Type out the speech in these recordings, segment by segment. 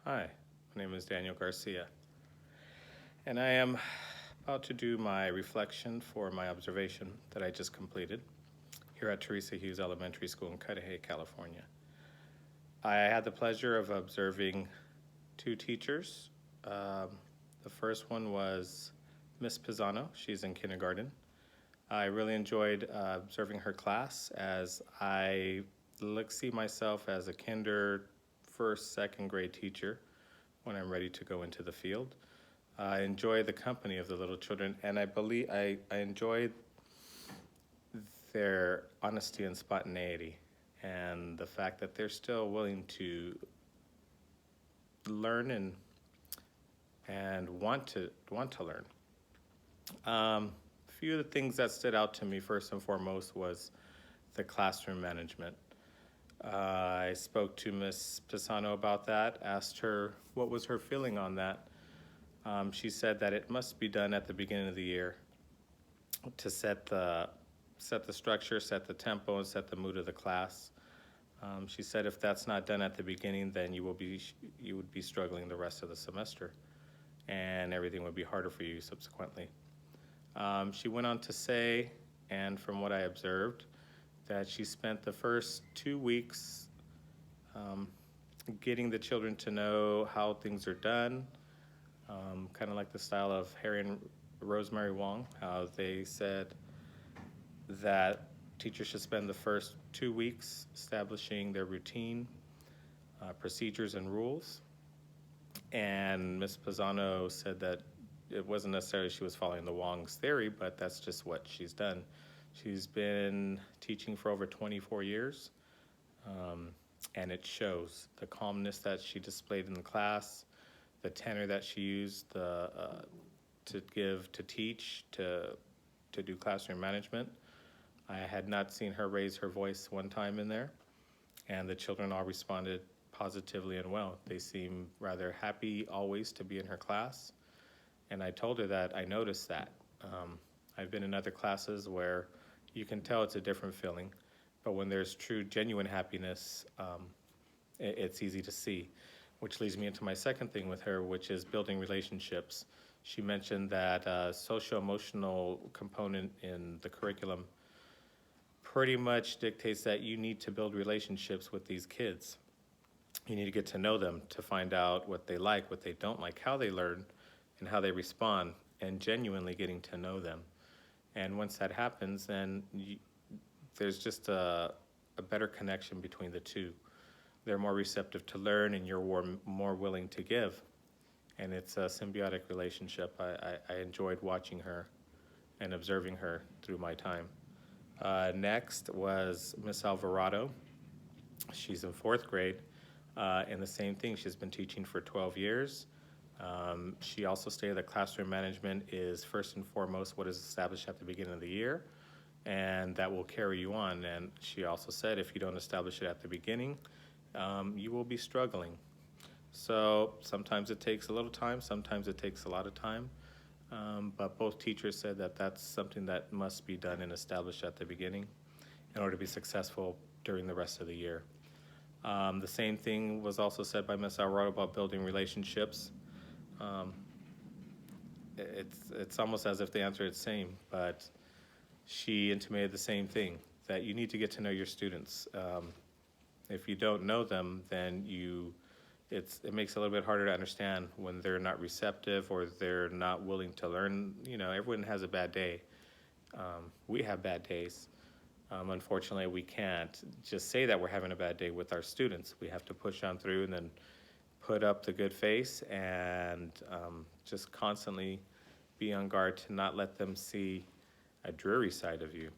Hi, my name is Daniel Garcia, and I am about to do my reflection for my observation that I just completed here at Teresa Hughes Elementary School in Cudahy, California. I had the pleasure of observing two teachers. The first one was Miss Pisano. She's in kindergarten. I really enjoyed observing her class as I see myself as a kinder, first, second grade teacher when I'm ready to go into the field. I enjoy the company of the little children, and I enjoy their honesty and spontaneity, and the fact that they're still willing to learn and want to learn. A few of the things that stood out to me first and foremost was the classroom management. I spoke to Miss Pisano about that, asked her what was her feeling on that. She said that it must be done at the beginning of the year to set the structure, set the tempo, and set the mood of the class. She said if that's not done at the beginning, then you would be struggling the rest of the semester, and everything would be harder for you subsequently. She went on to say, and from what I observed, that she spent the first 2 weeks getting the children to know how things are done, kind of like the style of Harry and Rosemary Wong, how they said that teachers should spend the first 2 weeks establishing their routine, procedures, and rules. And Ms. Pisano said that it wasn't necessarily she was following the Wong's theory, but that's just what she's done. She's been teaching for over 24 years, and it shows the calmness that she displayed in the class, the tenor that she used to teach, to do classroom management. I had not seen her raise her voice one time in there, and the children all responded positively and well. They seem rather happy always to be in her class, and I told her that I noticed that. I've been in other classes where you can tell it's a different feeling, but when there's true, genuine happiness, it's easy to see, which leads me into my second thing with her, which is building relationships. She mentioned that social-emotional component in the curriculum pretty much dictates that you need to build relationships with these kids. You need to get to know them to find out what they like, what they don't like, how they learn, and how they respond, and genuinely getting to know them. And once that happens, then there's just a better connection between the two. They're more receptive to learn, and you're more willing to give. And it's a symbiotic relationship. I enjoyed watching her and observing her through my time. Next was Miss Alvarado. She's in fourth grade, and the same thing. She's been teaching for 12 years. She also stated that classroom management is first and foremost what is established at the beginning of the year, and that will carry you on. And she also said if you don't establish it at the beginning, you will be struggling. So sometimes it takes a little time, sometimes it takes a lot of time. But both teachers said that that's something that must be done and established at the beginning in order to be successful during the rest of the year. The same thing was also said by Ms. Alvarado about building relationships. Um, it's almost as if the answer is the same, but she intimated the same thing, that you need to get to know your students. If you don't know them, then it makes it a little bit harder to understand when they're not receptive or they're not willing to learn. You know, everyone has a bad day. We have bad days. Unfortunately, we can't just say that we're having a bad day with our students. We have to push on through and then put up the good face and just constantly be on guard to not let them see a dreary side of you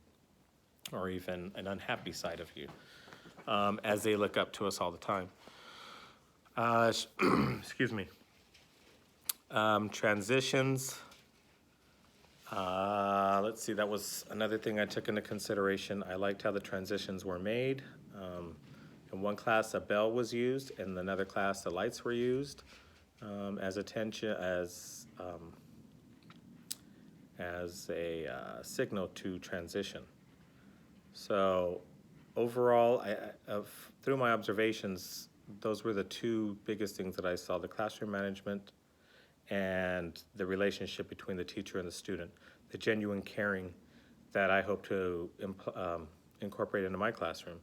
or even an unhappy side of you as they look up to us all the time. Excuse me. Transitions. Let's see, that was another thing I took into consideration. I liked how the transitions were made. In one class, a bell was used. In another class, the lights were used as a signal to transition. So overall, through my observations, those were the two biggest things that I saw, the classroom management and the relationship between the teacher and the student, the genuine caring that I hope to incorporate into my classroom.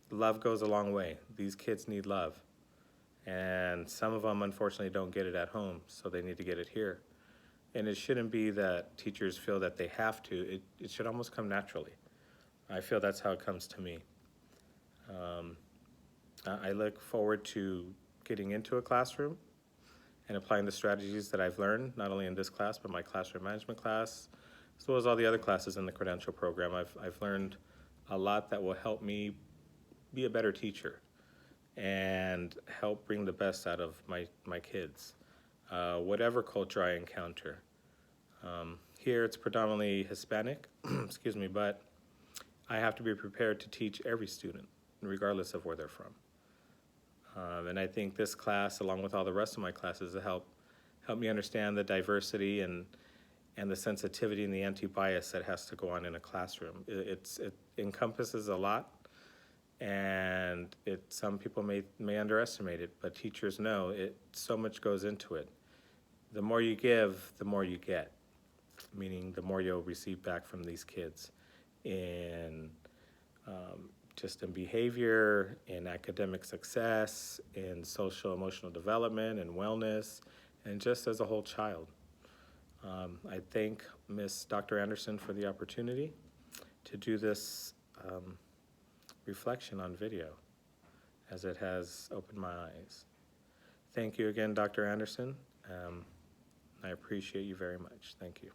Love goes a long way. These kids need love. And some of them, unfortunately, don't get it at home, so they need to get it here. And it shouldn't be that teachers feel that they have to. It should almost come naturally. I feel that's how it comes to me. I look forward to getting into a classroom and applying the strategies that I've learned, not only in this class, but my classroom management class, as well as all the other classes in the credential program. I've learned a lot that will help me be a better teacher and help bring the best out of my kids, whatever culture I encounter. Here it's predominantly Hispanic, excuse me, but I have to be prepared to teach every student, regardless of where they're from. And I think this class, along with all the rest of my classes, will help me understand the diversity and the sensitivity and the anti-bias that has to go on in a classroom. It encompasses a lot, and some people may underestimate it, but teachers know so much goes into it. The more you give, the more you get, meaning the more you'll receive back from these kids in just in behavior, in academic success, in social emotional development and wellness, and just as a whole child. I thank Dr. Anderson for the opportunity to do this reflection on video, as it has opened my eyes. Thank you again, Dr. Anderson. I appreciate you very much. Thank you.